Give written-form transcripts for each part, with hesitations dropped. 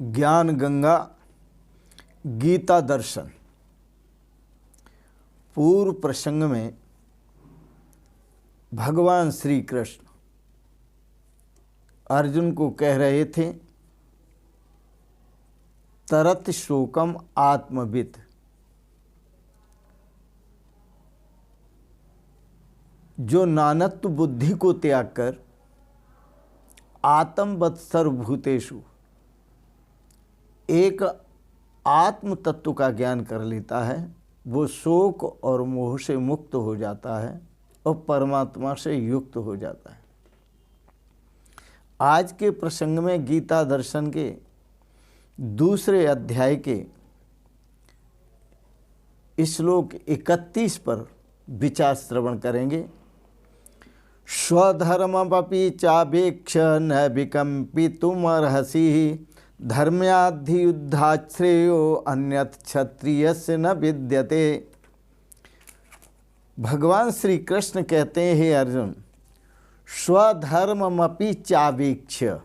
ज्ञान गंगा गीता दर्शन। पूर्व प्रसंग में भगवान श्री कृष्ण अर्जुन को कह रहे थे, तरत शोकम आत्मविद। जो नानत्व बुद्धि को त्याग कर आत्मवत् सर्वभूतेषु एक आत्म तत्व का ज्ञान कर लेता है, वो शोक और मोह से मुक्त हो जाता है और परमात्मा से युक्त हो जाता है। आज के प्रसंग में गीता दर्शन के दूसरे अध्याय के श्लोक 31 पर विचार श्रवण करेंगे। स्वधर्ममपि चावेक्ष्य न विकम्पितुमर्हसि धर्म्याद्धियुद्धात् श्रेयो अन्यत् क्षत्रियस्य न विद्यते। भगवान श्री कृष्ण कहते हैं, हे अर्जुन, स्वधर्ममपि चावेक्ष्य,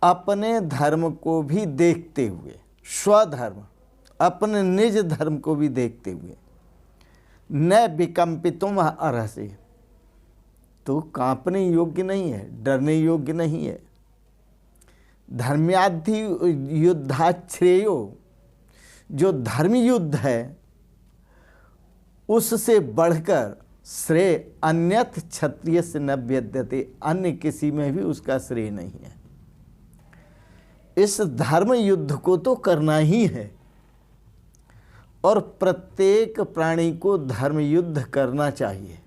अपने धर्म को भी देखते हुए, स्वधर्म अपने निज धर्म को भी देखते हुए, न विकम्पितुम अर्हसि, तो कांपने योग्य नहीं है, डरने योग्य नहीं है। धर्म्याद्धि युद्धात् श्रेयो, जो धर्म युद्ध है उससे बढ़कर श्रेय अन्यथ क्षत्रिय से न विद्यते, अन्य किसी में भी उसका श्रेय नहीं है। इस धर्म युद्ध को तो करना ही है और प्रत्येक प्राणी को धर्म युद्ध करना चाहिए,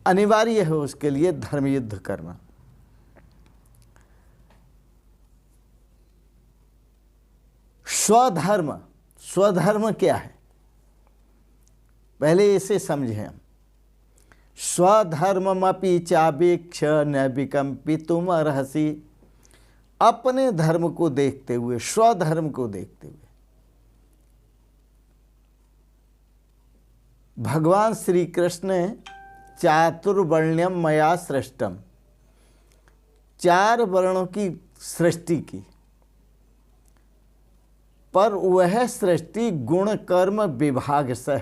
अनिवार्य है उसके लिए धर्म युद्ध करना। स्वधर्म, स्वधर्म क्या है पहले इसे समझें हम। स्वधर्ममपि चावेक्ष्य न विकम्पितुमर्हसि, अपने धर्म को देखते हुए, स्वधर्म को देखते हुए। भगवान श्री कृष्ण ने चातुर्वर्ण्यम मया सृष्टम, 4 वर्णों की सृष्टि की, पर वह सृष्टि गुण कर्म विभाग से,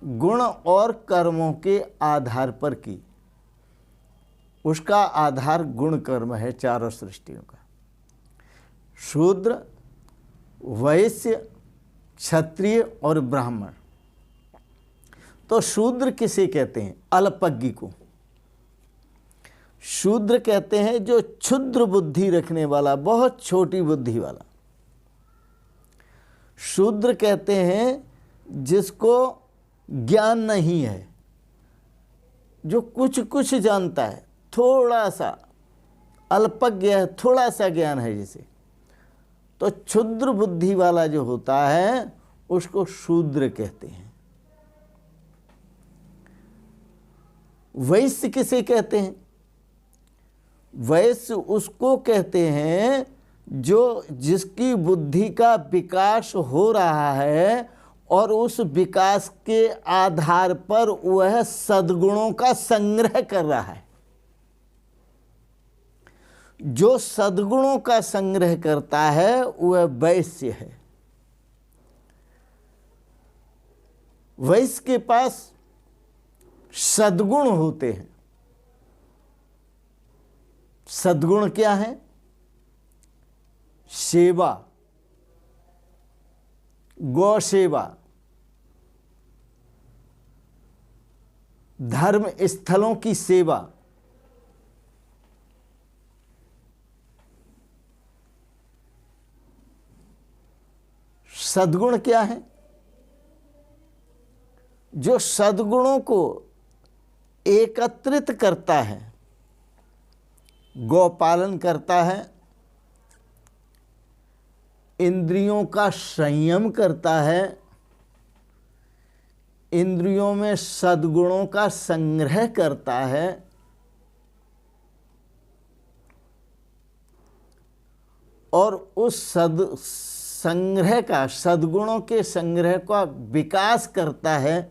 गुण और कर्मों के आधार पर की। उसका आधार गुण कर्म है चारों सृष्टियों का। शूद्र, वैश्य, क्षत्रिय और ब्राह्मण। तो शूद्र किसे कहते हैं? अल्पज्ञ को शूद्र कहते हैं, जो क्षुद्र बुद्धि रखने वाला, बहुत छोटी बुद्धि वाला। शूद्र कहते हैं जिसको ज्ञान नहीं है, जो कुछ कुछ जानता है, थोड़ा सा अल्पज्ञ है, थोड़ा सा ज्ञान है जिसे, तो क्षुद्र बुद्धि वाला जो होता है उसको शूद्र कहते हैं। वैश्य किसे कहते हैं? वैश्य उसको कहते हैं जो जिसकी बुद्धि का विकास हो रहा है और उस विकास के आधार पर वह सद्गुणों का संग्रह कर रहा है। जो सद्गुणों का संग्रह करता है वह वैश्य है। वैश्य के पास सद्गुण होते हैं। सद्गुण क्या है? सेवा, गौ सेवा, धर्म स्थलों की सेवा, सद्गुण क्या है? जो सद्गुणों को एकत्रित करता है, गौपालन करता है, इंद्रियों का संयम करता है, इंद्रियों में सद्गुणों का संग्रह करता है, और उस संग्रह का, सद्गुणों के संग्रह का विकास करता है,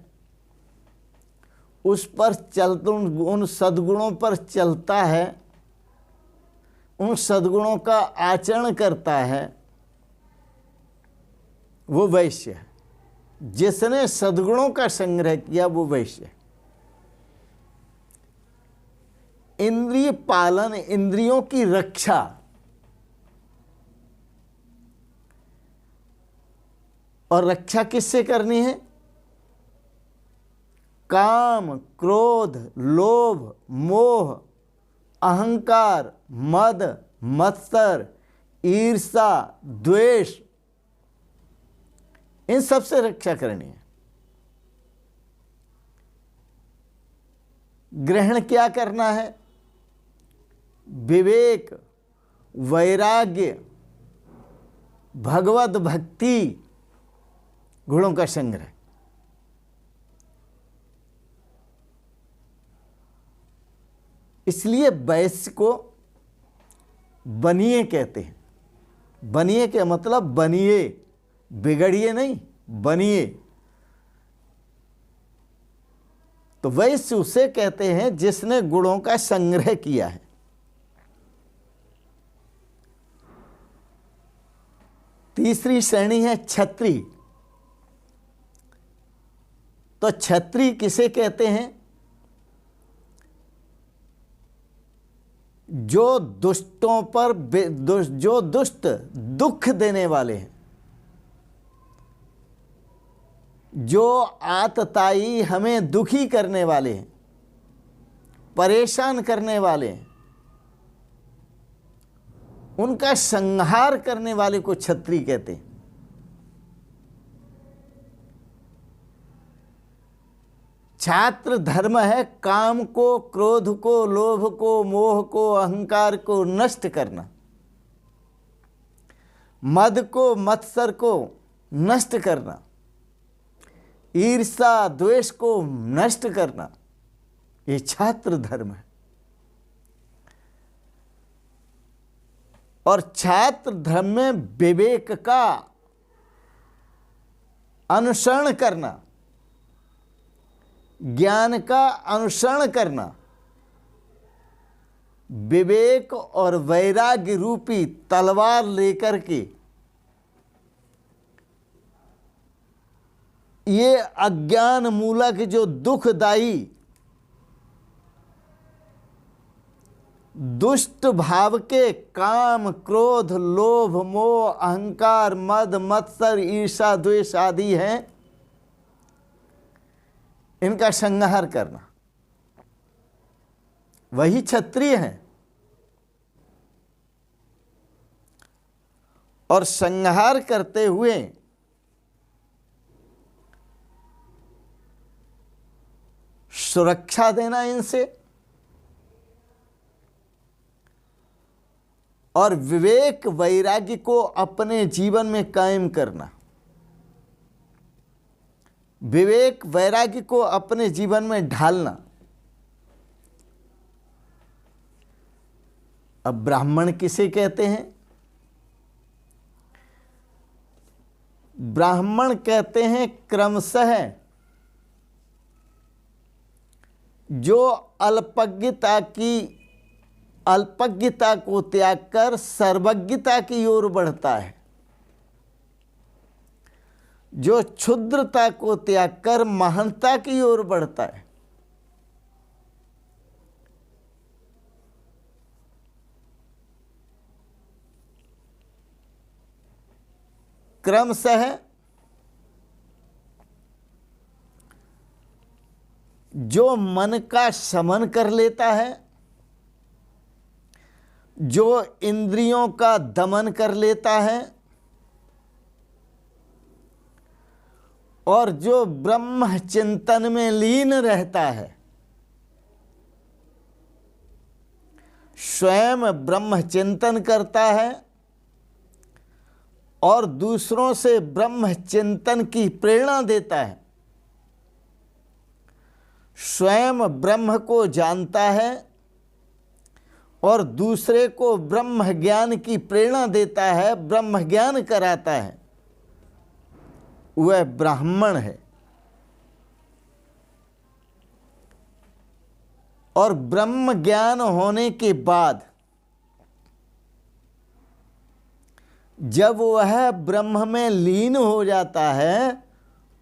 उस पर चलता, उन सद्गुणों पर चलता है, उन सद्गुणों का आचरण करता है वो वैश्य है। जिसने सद्गुणों का संग्रह किया वो वैश्य है। इंद्रिय पालन, इंद्रियों की रक्षा, और रक्षा किससे करनी है? काम, क्रोध, लोभ, मोह, अहंकार, मद, मत्सर, ईर्षा, द्वेष, इन सब से रक्षा करनी है। ग्रहण क्या करना है? विवेक, वैराग्य, भगवत भक्ति, गुणों का संग्रह। इसलिए वैश्य को बनिए कहते हैं। बनिए का मतलब बनिए, बिगड़िए नहीं, बनिए। तो वैश्य उसे कहते हैं जिसने गुणों का संग्रह किया है। तीसरी श्रेणी है क्षत्रिय। तो क्षत्रिय किसे कहते हैं? जो दुष्टों पर जो दुष्ट दुख देने वाले हैं, जो आतताई हमें दुखी करने वाले हैं, परेशान करने वाले हैं, उनका संहार करने वाले को क्षत्रिय कहते हैं। छात्र धर्म है काम को, क्रोध को, लोभ को, मोह को, अहंकार को नष्ट करना, मद को, मत्सर को नष्ट करना, ईर्षा द्वेष को नष्ट करना, ये छात्र धर्म है। और छात्र धर्म में विवेक का अनुसरण करना, ज्ञान का अनुसरण करना, विवेक और वैराग्य रूपी तलवार लेकर के ये अज्ञान मूलक जो दुखदाई दुष्ट भाव के काम, क्रोध, लोभ, मोह, अहंकार, मद, मत्सर, ईर्षा, द्वेष आदि हैं, इनका संहार करना, वही क्षत्रिय हैं। और संहार करते हुए सुरक्षा देना इनसे, और विवेक वैराग्य को अपने जीवन में कायम करना, विवेक वैराग्य को अपने जीवन में ढालना। अब ब्राह्मण किसे कहते हैं? ब्राह्मण कहते हैं क्रमशः जो अल्पज्ञता को त्याग कर सर्वज्ञता की ओर बढ़ता है, जो क्षुद्रता को त्याग कर महानता की ओर बढ़ता है। क्रमशः जो मन का शमन कर लेता है, जो इंद्रियों का दमन कर लेता है, और जो ब्रह्म चिंतन में लीन रहता है, स्वयं ब्रह्म चिंतन करता है और दूसरों से ब्रह्म चिंतन की प्रेरणा देता है, स्वयं ब्रह्म को जानता है और दूसरे को ब्रह्म ज्ञान की प्रेरणा देता है, ब्रह्म ज्ञान कराता है, वह ब्राह्मण है। और ब्रह्म ज्ञान होने के बाद जब वह ब्रह्म में लीन हो जाता है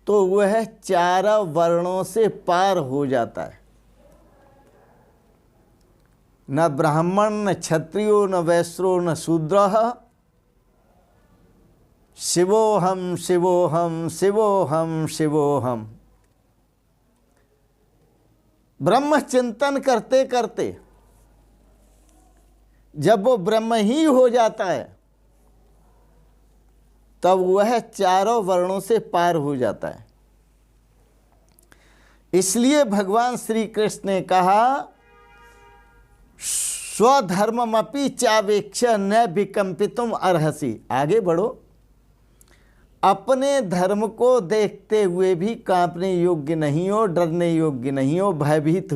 तो वह चारों वर्णों से पार हो जाता है। न ब्राह्मण न क्षत्रियो न वैश्यो न शूद्रः शिवोहम शिवोहम शिवोहम शिवोहम। ब्रह्म चिंतन करते करते जब वो ब्रह्म ही हो जाता है तब वह चारों वर्णों से पार हो जाता है। इसलिए भगवान श्री कृष्ण ने कहा स्वधर्ममपि चावेक्ष न विकंपितुम अर्हसि। आगे बढ़ो। अपने धर्म को देखते हुए भी कांपने योग्य नहीं हो, डरने योग्य नहीं हो, भयभीत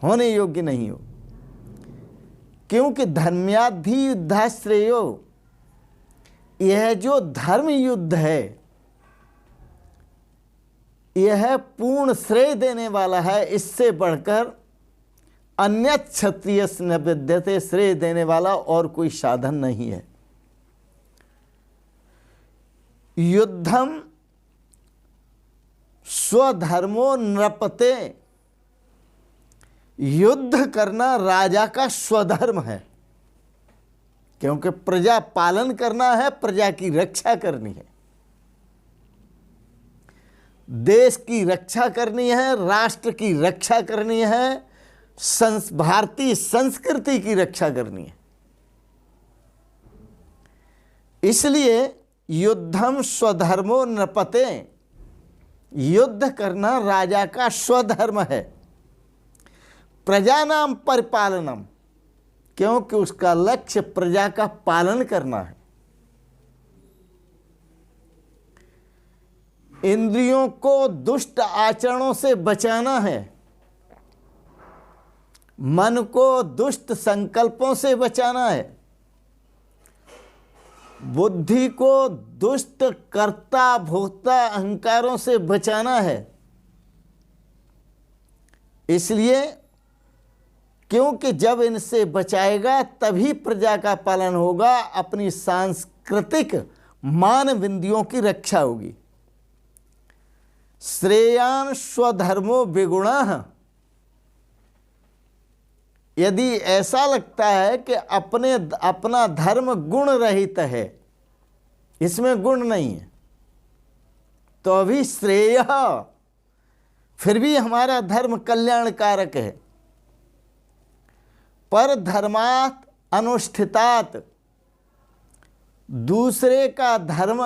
होने योग्य नहीं हो, क्योंकि धर्म्याधि युद्धाश्रेयो। यह जो धर्म युद्ध है यह पूर्ण श्रेय देने वाला है। इससे बढ़कर अन्य क्षत्रिय न विद्यते, श्रेय देने वाला और कोई साधन नहीं है। युद्धम स्वधर्मो नृपते। युद्ध करना राजा का स्वधर्म है, क्योंकि प्रजा पालन करना है, प्रजा की रक्षा करनी है, देश की रक्षा करनी है, राष्ट्र की रक्षा करनी है, भारतीय संस्कृति की रक्षा करनी है। इसलिए युद्धम स्वधर्मो नृपते। युद्ध करना राजा का स्वधर्म है। प्रजानाम परिपालनम, क्योंकि उसका लक्ष्य प्रजा का पालन करना है। इंद्रियों को दुष्ट आचरणों से बचाना है, मन को दुष्ट संकल्पों से बचाना है, बुद्धि को दुष्ट कर्ता भोक्ता अहंकारों से बचाना है। इसलिए क्योंकि जब इनसे बचाएगा तभी प्रजा का पालन होगा, अपनी सांस्कृतिक मान बिंदियों की रक्षा होगी। श्रेयान स्वधर्मो विगुणः। यदि ऐसा लगता है कि अपना धर्म गुण रहित है, इसमें गुण नहीं है, तो अभी श्रेय, फिर भी हमारा धर्म कल्याणकारक है। पर धर्मात् अनुष्ठितात, दूसरे का धर्म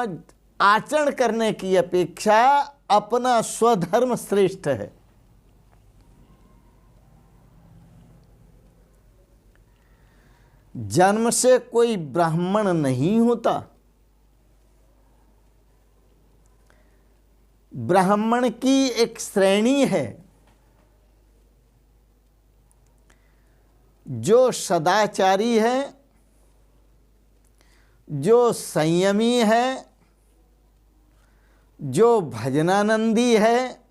आचरण करने की अपेक्षा अपना स्वधर्म श्रेष्ठ है। जन्म से कोई ब्राह्मण नहीं होता। ब्राह्मण की एक श्रेणी है जो सदाचारी है, जो संयमी है, जो भजनानंदी है,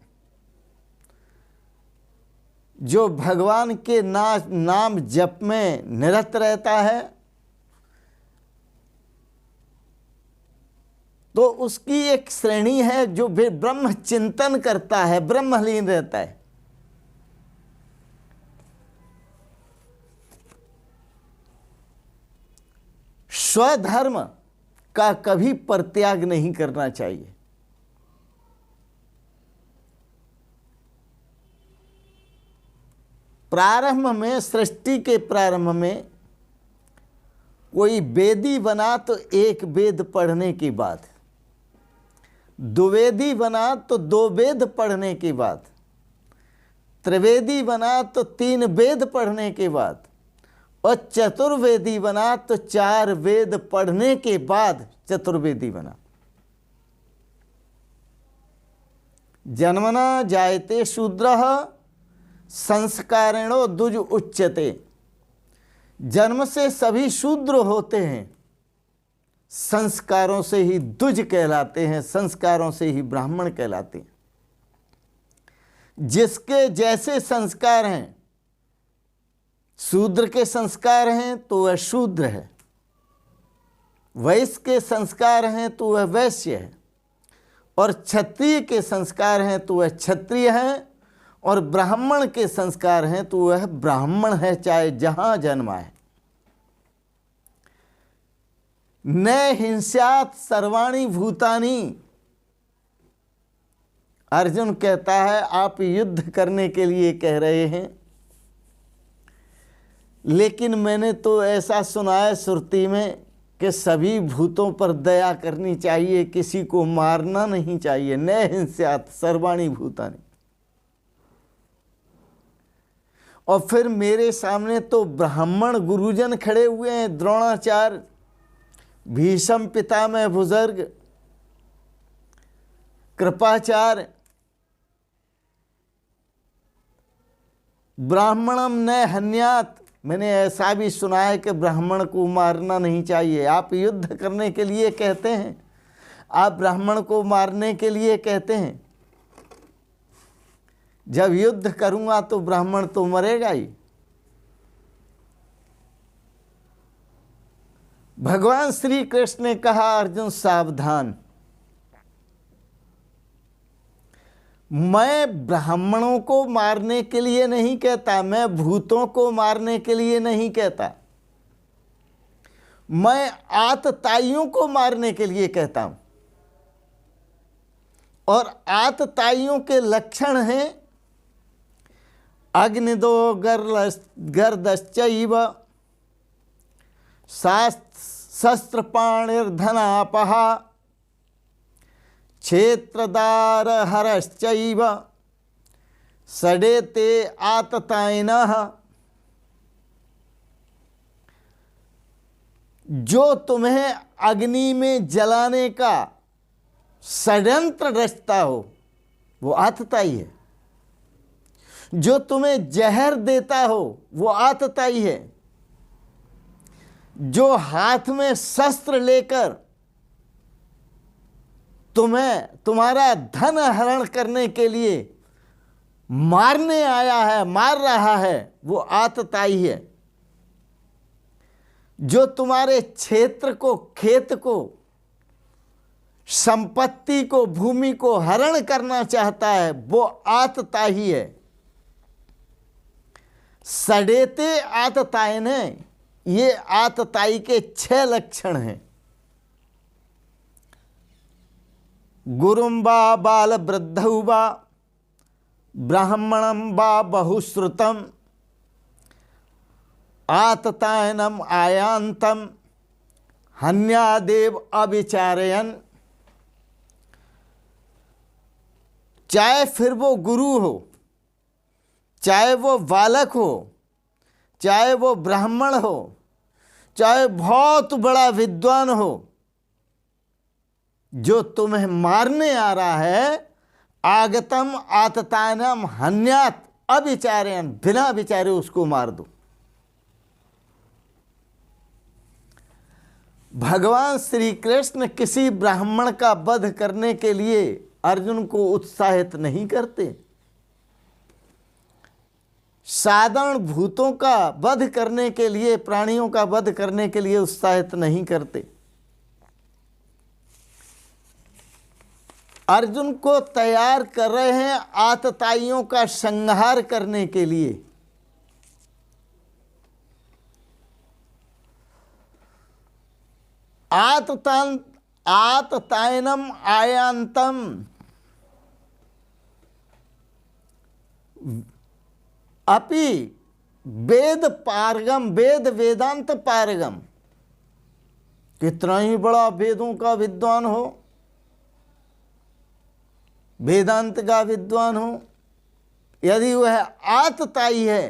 जो भगवान के नाम जप में निरत रहता है, तो उसकी एक श्रेणी है जो भी ब्रह्म चिंतन करता है, ब्रह्मलीन रहता है। स्वधर्म का कभी परित्याग नहीं करना चाहिए। प्रारंभ में, सृष्टि के प्रारंभ में कोई वेदी बना तो एक वेद पढ़ने के बाद, द्विवेदी बना तो दो वेद पढ़ने के बाद, त्रिवेदी बना तो 3 वेद पढ़ने के बाद, और चतुर्वेदी बना तो 4 वेद पढ़ने के बाद चतुर्वेदी बना। जन्मना जायते शूद्रः संस्कारेणो द्विज उच्यते। जन्म से सभी शूद्र होते हैं, संस्कारों से ही द्विज कहलाते हैं, संस्कारों से ही ब्राह्मण कहलाते हैं। जिसके जैसे संस्कार हैं, शूद्र के संस्कार हैं तो वह शूद्र है, वैश्य के संस्कार हैं तो वह वैश्य है, और क्षत्रिय के संस्कार हैं तो वह क्षत्रिय है, और ब्राह्मण के संस्कार हैं तो वह ब्राह्मण है, चाहे जहां जन्मा है। न हिंस्यात् सर्वाणि भूतानि। अर्जुन कहता है आप युद्ध करने के लिए कह रहे हैं, लेकिन मैंने तो ऐसा सुना है श्रुति में कि सभी भूतों पर दया करनी चाहिए, किसी को मारना नहीं चाहिए। न हिंस्यात् सर्वाणि भूतानि। और फिर मेरे सामने तो ब्राह्मण गुरुजन खड़े हुए हैं, द्रोणाचार्य, भीष्म पितामह बुजुर्ग, कृपाचार्य। ब्राह्मणम न हन्यात्। मैंने ऐसा भी सुना है कि ब्राह्मण को मारना नहीं चाहिए। आप युद्ध करने के लिए कहते हैं, आप ब्राह्मण को मारने के लिए कहते हैं। जब युद्ध करूंगा तो ब्राह्मण तो मरेगा ही। भगवान श्री कृष्ण ने कहा अर्जुन सावधान, मैं ब्राह्मणों को मारने के लिए नहीं कहता, मैं भूतों को मारने के लिए नहीं कहता, मैं आतताइयों को मारने के लिए कहता हूं। और आतताइयों के लक्षण हैं अग्निदो गर्दश्चैव शस्त्रपाणिर्धनापः क्षेत्रदारहरश्चैव षडेते आततायिनः। जो तुम्हें अग्नि में जलाने का षड्यंत्र रचता हो वो आतताई है, जो तुम्हें जहर देता हो वो आतताई है, जो हाथ में शस्त्र लेकर तुम्हें तुम्हारा धन हरण करने के लिए मारने आया है, मार रहा है, वो आतताई है। जो तुम्हारे क्षेत्र को, खेत को, संपत्ति को, भूमि को हरण करना चाहता है वो आतताई है। सडेते आततायन है। ये आतताई के 6 लक्षण हैं। गुरुं वा बाल वृद्धौ वा ब्राह्मणं वा बहुश्रुतं आततायनम आयांतम हन्यादेव अविचारयन। चाहे फिर वो गुरु हो, चाहे वो बालक हो, चाहे वो ब्राह्मण हो, चाहे बहुत बड़ा विद्वान हो, जो तुम्हें मारने आ रहा है आगतम आततायनम हन्यात अविचारयन, बिना विचारे उसको मार दो। भगवान श्री कृष्ण किसी ब्राह्मण का वध करने के लिए अर्जुन को उत्साहित नहीं करते, साधारण भूतों का वध करने के लिए, प्राणियों का वध करने के लिए उत्साहित नहीं करते। अर्जुन को तैयार कर रहे हैं आतताइयों का संहार करने के लिए। आततायनम आयांतम, अपि वेद पारगम, वेद वेदांत पारगम। कितना ही बड़ा वेदों का विद्वान हो, वेदांत का विद्वान हो, यदि वह आतताई है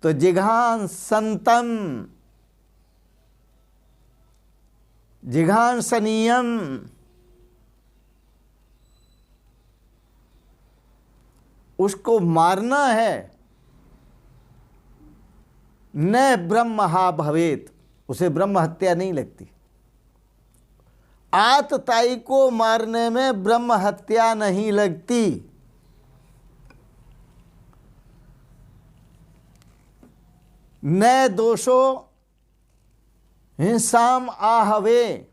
तो जिघांसन्तम, जिघांसनीयम, उसको मारना है। न ब्रह्महा भवेत, उसे ब्रह्म हत्या नहीं लगती। आतताई को मारने में ब्रह्म हत्या नहीं लगती। न दोषो हिंसाम आहवे,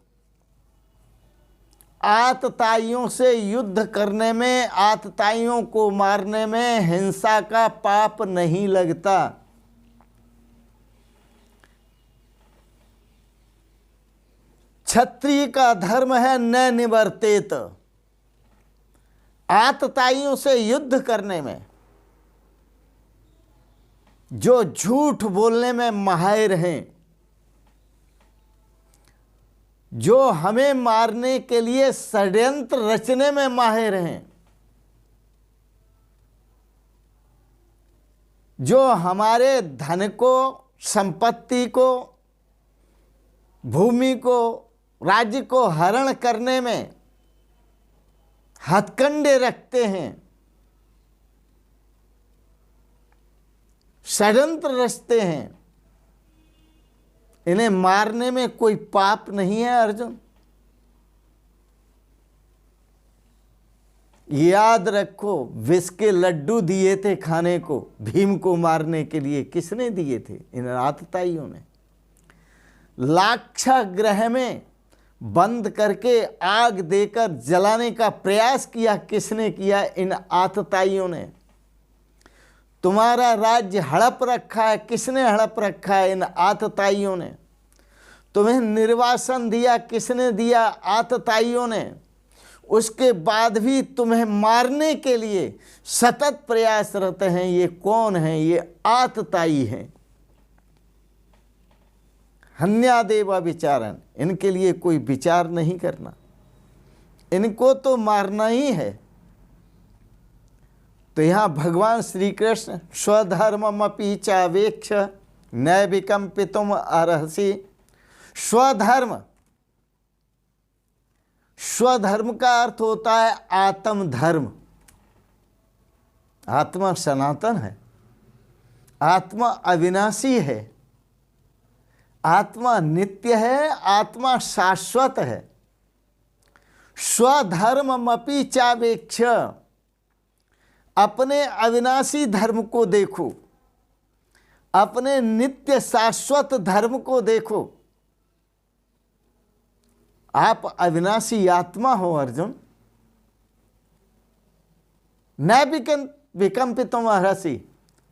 आतताइयों से युद्ध करने में, आतताइयों को मारने में हिंसा का पाप नहीं लगता। क्षत्रिय का धर्म है न निवर्तेत, आतताइयों से युद्ध करने में, जो झूठ बोलने में माहिर हैं, जो हमें मारने के लिए षड्यंत्र रचने में माहिर हैं, जो हमारे धन को, संपत्ति को, भूमि को, राज्य को हरण करने में हथकंडे रखते हैं, षड्यंत्र रचते हैं, इन्हें मारने में कोई पाप नहीं है अर्जुन। याद रखो, विष के लड्डू दिए थे खाने को भीम को मारने के लिए, किसने दिए थे? इन आतताइयों ने। लाक्षागृह में बंद करके आग देकर जलाने का प्रयास किया, किसने किया? इन आतताइयों ने। तुम्हारा राज्य हड़प रखा है, किसने हड़प रखा है? इन आतताइयों ने। तुम्हें निर्वासन दिया, किसने दिया? आतताइयों ने। उसके बाद भी तुम्हें मारने के लिए सतत प्रयासरत हैं। ये कौन है? ये आतताई हैं। हन्यादेवा विचारन, इनके लिए कोई विचार नहीं करना, इनको तो मारना ही है। तो यहाँ भगवान श्री कृष्ण स्वधर्ममपि चावेक्ष न विकम्पितुम अर्हसि। स्वधर्म, स्वधर्म का अर्थ होता है आत्मधर्म। आत्मा सनातन है, आत्मा अविनाशी है, आत्मा नित्य है, आत्मा शाश्वत है। स्वधर्ममपि चावेक्ष, अपने अविनाशी धर्म को देखो, अपने नित्य शाश्वत धर्म को देखो। आप अविनाशी आत्मा हो अर्जुन। न विकम्पितुम अर्हसि,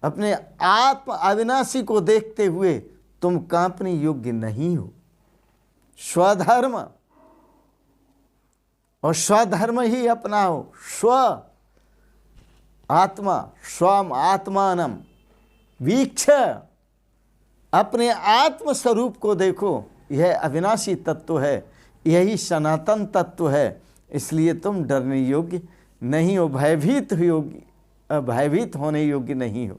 अपने आप अविनाशी को देखते हुए तुम कांपने योग्य नहीं हो। स्वधर्म, और स्वधर्म ही अपनाओ। स्व आत्मा, स्वम आत्मानम वीक्ष, अपने आत्म स्वरूप को देखो। यह अविनाशी तत्व है, यही सनातन तत्व है। इसलिए तुम डरने योग्य नहीं हो, भयभीत होने योग्य नहीं हो।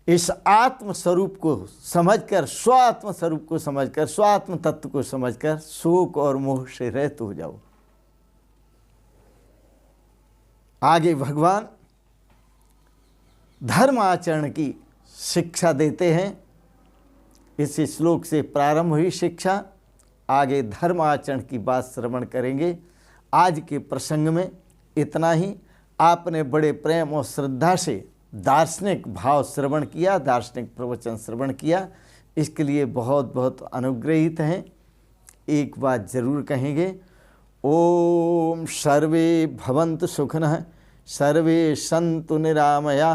इस आत्म स्वरूप को समझकर, स्वात्म स्वरूप को समझकर, स्वात्म तत्व को समझकर शोक और मोह से रहित हो जाओ। आगे भगवान धर्म आचरण की शिक्षा देते हैं। इस श्लोक से प्रारंभ हुई शिक्षा, आगे धर्म आचरण की बात श्रवण करेंगे। आज के प्रसंग में इतना ही। आपने बड़े प्रेम और श्रद्धा से दार्शनिक भाव श्रवण किया, दार्शनिक प्रवचन श्रवण किया, इसके लिए बहुत बहुत अनुग्रहित हैं। एक बात जरूर कहेंगे, ओम सर्वे भवन्तु सुखिनः, सर्वे सन्तु निरामया,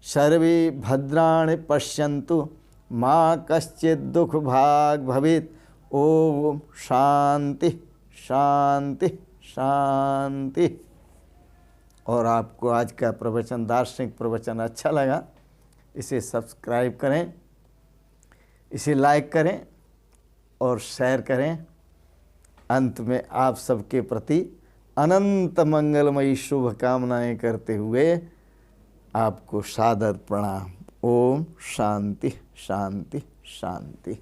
सर्वे भद्राणि पश्यन्तु, माँ कश्चित् दुख भाग भवेत्। ओम शांति शांति शांति। और आपको आज का प्रवचन, दार्शनिक प्रवचन अच्छा लगा, इसे सब्सक्राइब करें, इसे लाइक करें और शेयर करें। अंत में आप सबके प्रति अनंत मंगलमयी शुभकामनाएं करते हुए आपको सादर प्रणाम। ओम शांति शांति शांति।